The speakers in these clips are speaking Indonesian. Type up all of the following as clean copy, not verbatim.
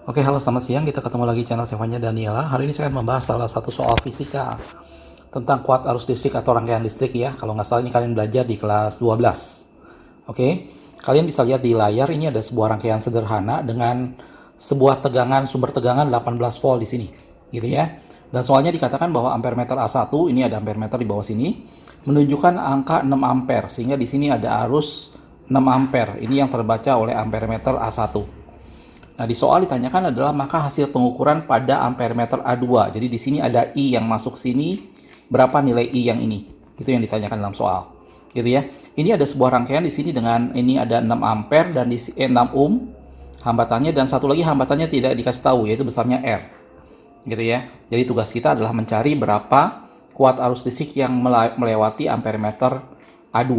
Oke, halo selamat siang. Kita ketemu lagi channel Sevanya Daniela. Hari ini saya akan membahas salah satu soal fisika tentang kuat arus listrik atau rangkaian listrik ya. Kalau nggak salah ini kalian belajar di kelas 12. Oke, kalian bisa lihat di layar ini ada sebuah rangkaian sederhana dengan sebuah tegangan, sumber tegangan 18 volt di sini. Gitu ya. Dan soalnya dikatakan bahwa ampere meter A1, ini ada ampere meter di bawah sini, menunjukkan angka 6 ampere. Sehingga di sini ada arus 6 ampere. Ini yang terbaca oleh ampere meter A1. Nah, di soal ditanyakan adalah maka hasil pengukuran pada ampere meter A2. Jadi di sini ada I yang masuk sini, berapa nilai I yang ini? Itu yang ditanyakan dalam soal. Gitu ya. Ini ada sebuah rangkaian di sini dengan ini ada 6 ampere dan di 6 ohm hambatannya, dan satu lagi hambatannya tidak dikasih tahu, yaitu besarnya R. Gitu ya. Jadi tugas kita adalah mencari berapa kuat arus listrik yang melewati ampere meter A2.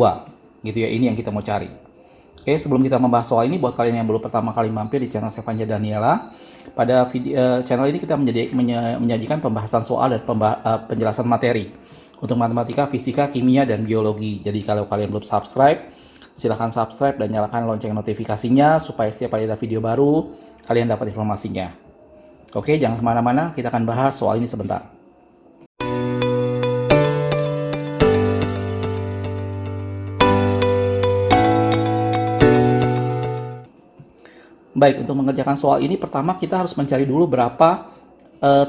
Gitu ya. Ini yang kita mau cari. Oke, sebelum kita membahas soal ini, buat kalian yang baru pertama kali mampir di channel Sevanya Daniela, pada channel ini kita menyajikan pembahasan soal dan penjelasan materi untuk matematika, fisika, kimia, dan biologi. Jadi kalau kalian belum subscribe, silahkan subscribe dan nyalakan lonceng notifikasinya supaya setiap kali ada video baru, kalian dapat informasinya. Oke, jangan kemana-mana, kita akan bahas soal ini sebentar. Baik, untuk mengerjakan soal ini pertama kita harus mencari dulu berapa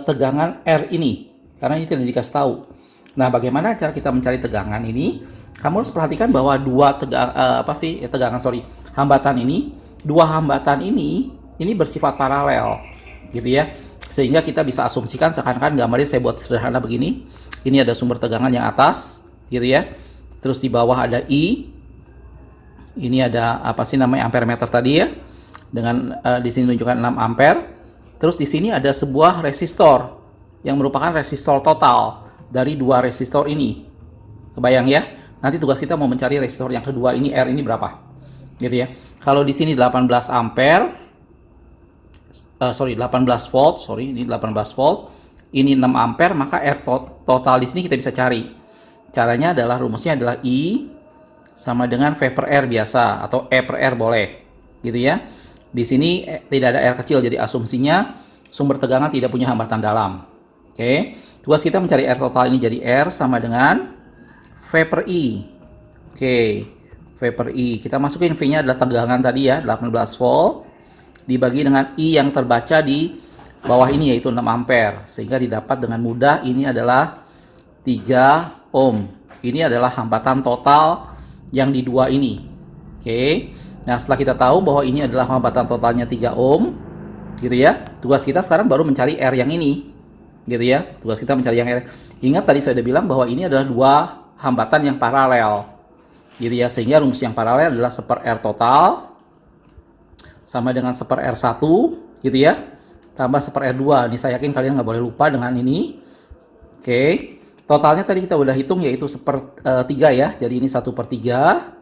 tegangan R ini, karena ini tidak dikasih tahu. Nah, bagaimana cara kita mencari tegangan ini? Kamu harus perhatikan bahwa hambatan ini, dua hambatan ini bersifat paralel, gitu ya. Sehingga kita bisa asumsikan seakan-akan gambarnya saya buat sederhana begini. Ini ada sumber tegangan yang atas, gitu ya. Terus di bawah ada I. Ini ada ampere meter tadi ya. Dengan di sini menunjukkan 6 ampere. Terus di sini ada sebuah resistor yang merupakan resistor total dari dua resistor ini. Kebayang ya? Nanti tugas kita mau mencari resistor yang kedua ini, R ini berapa. Gitu ya. Kalau di sini 18 ampere, 18 volt, ini 18 volt, ini 6 ampere, maka R total di sini kita bisa cari. Caranya adalah, rumusnya adalah I sama dengan V per R biasa, atau E per R boleh. Gitu ya. Di sini tidak ada R kecil, jadi asumsinya sumber tegangan tidak punya hambatan dalam. Oke, tugas kita mencari R total ini, jadi R sama dengan V per I. Oke, V per I. Kita masukin V-nya adalah tegangan tadi ya, 18 volt, dibagi dengan I yang terbaca di bawah ini, yaitu 6 ampere. Sehingga didapat dengan mudah, ini adalah 3 ohm. Ini adalah hambatan total yang di dua ini. Oke. Nah, setelah kita tahu bahwa ini adalah hambatan totalnya 3 ohm, gitu ya. Tugas kita sekarang baru mencari R yang ini, gitu ya. Tugas kita mencari yang R. Ingat tadi saya sudah bilang bahwa ini adalah dua hambatan yang paralel, gitu ya. Sehingga rumus yang paralel adalah 1 R total sama dengan 1 R1, gitu ya. Tambah 1 R2. Ini saya yakin kalian nggak boleh lupa dengan ini. Oke. Totalnya tadi kita udah hitung, yaitu 1/3 ya. Jadi ini 1/3.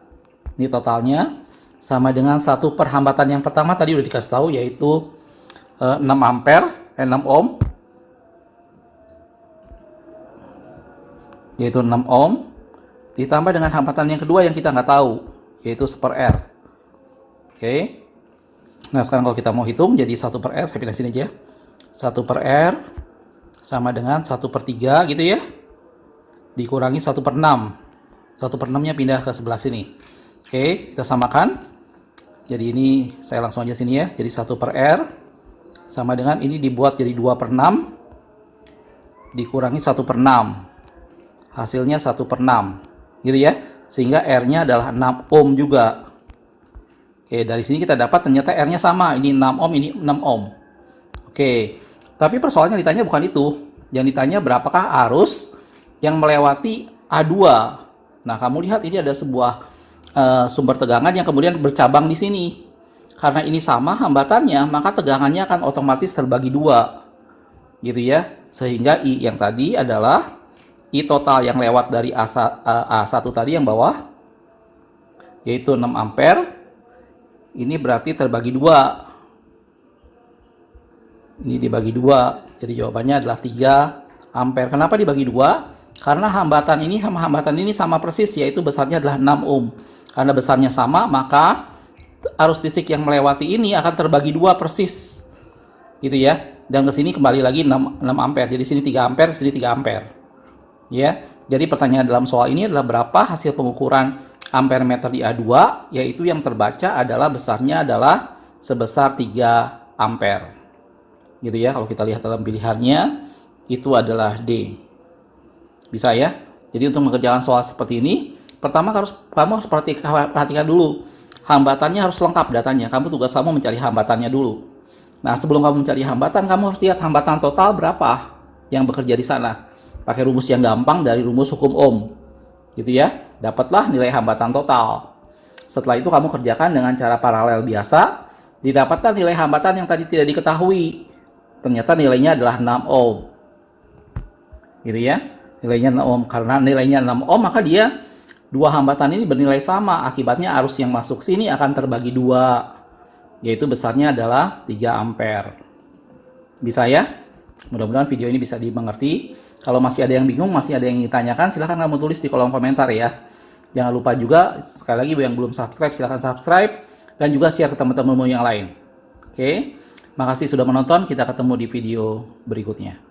Ini totalnya. Sama dengan 1 per hambatan yang pertama tadi udah dikasih tahu, yaitu 6 ampere, 6 ohm, yaitu 6 ohm, ditambah dengan hambatan yang kedua yang kita nggak tahu, yaitu 1 R. Oke. Nah, sekarang kalau kita mau hitung, jadi 1 per R, saya pindah sini aja. 1 per R sama dengan 1/3 gitu ya, dikurangi 1/6. 1/6-nya pindah ke sebelah sini. Oke, kita samakan. Jadi ini saya langsung aja sini ya. Jadi 1 per R sama dengan ini dibuat jadi 2/6 dikurangi 1/6. Hasilnya 1/6. Gitu ya. Sehingga R-nya adalah 6 ohm juga. Oke, dari sini kita dapat ternyata R-nya sama. Ini 6 ohm, ini 6 ohm. Oke. Tapi persoalannya ditanya bukan itu. Yang ditanya berapakah arus yang melewati A2. Nah, kamu lihat ini ada sebuah sumber tegangan yang kemudian bercabang di sini. Karena ini sama hambatannya, maka tegangannya akan otomatis terbagi dua, gitu ya. Sehingga I yang tadi adalah I total yang lewat dari A1 tadi yang bawah, yaitu 6 ampere. Ini berarti terbagi dua. Ini dibagi dua. Jadi jawabannya adalah 3 ampere. Kenapa dibagi dua? Karena hambatan ini sama hambatan ini sama persis, yaitu besarnya adalah 6 ohm. Karena besarnya sama, maka arus listrik yang melewati ini akan terbagi dua persis. gitu ya. Dan ke sini kembali lagi 6 ampere. Jadi sini 3 ampere, sini 3 ampere. Ya. Jadi pertanyaan dalam soal ini adalah berapa hasil pengukuran ampere meter di A2, yaitu yang terbaca adalah besarnya adalah sebesar 3 ampere. Gitu ya. Kalau kita lihat dalam pilihannya itu adalah D. Bisa ya? Jadi untuk mengerjakan soal seperti ini, pertama kamu harus perhatikan dulu. Hambatannya harus lengkap datanya. Kamu tugas kamu mencari hambatannya dulu. Nah, sebelum kamu mencari hambatan, kamu harus lihat hambatan total berapa yang bekerja di sana. Pakai rumus yang gampang dari rumus hukum Ohm. Gitu ya. Dapatlah nilai hambatan total. Setelah itu kamu kerjakan dengan cara paralel biasa. Didapatkan nilai hambatan yang tadi tidak diketahui. Ternyata nilainya adalah 6 ohm. Gitu ya. Nilainya 6 ohm. Karena nilainya 6 ohm, maka dia dua hambatan ini bernilai sama. Akibatnya arus yang masuk sini akan terbagi 2. Yaitu besarnya adalah 3 ampere. Bisa ya? Mudah-mudahan video ini bisa dimengerti. Kalau masih ada yang bingung, masih ada yang ingin tanyakan, silahkan kamu tulis di kolom komentar ya. Jangan lupa juga, sekali lagi yang belum subscribe, silahkan subscribe. Dan juga share ke teman-temanmu yang lain. Oke, makasih sudah menonton. Kita ketemu di video berikutnya.